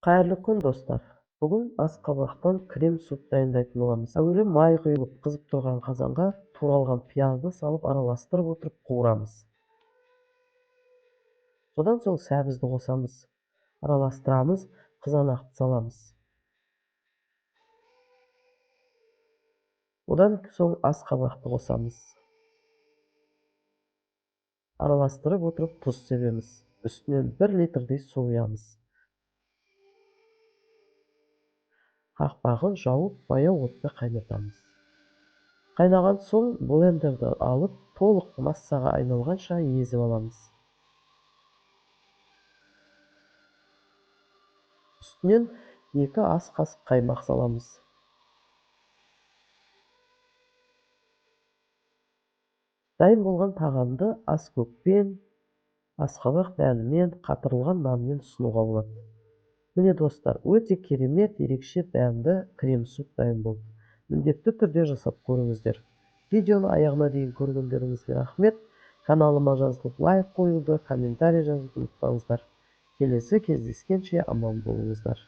Қайырлы күн, достар. Бүгін асқабақтан крем суп дайындайтын боламыз. Әуелі май құйылып қызып тұрған қазанға туралған пиязды салып араластырып отырып қуырамыз. Содан соң сәбізді қосамыз. Араластырамыз, қызанақты саламыз. Одан соң асқабақты қосамыз. Араластырып отырып тұз себеміз. Үстінен 1 литрдей су құямыз. Қақпағын жауып, баяу отта қайнатамыз. Қайнаған соң блендерді алып, толық массаға айналғанша езіп аламыз. Үстінен 2 ас қасық қаймақ саламыз. Дайын болған тағамды аскөкпен, асқабақ дәмімен, қатырылған нанмен ұсынуға болады. Міне достар, өте керемет, ерекше дәмді крем суп дайын болды. Міндетті түрде жасап көріңіздер. Видеоны аяғына дейін көргендеріңізге рахмет. Каналыма жазылып лайк қоюды, комментарий жазуды ұмытпаңыздар. Келесі кездескенше аман болыңыздар.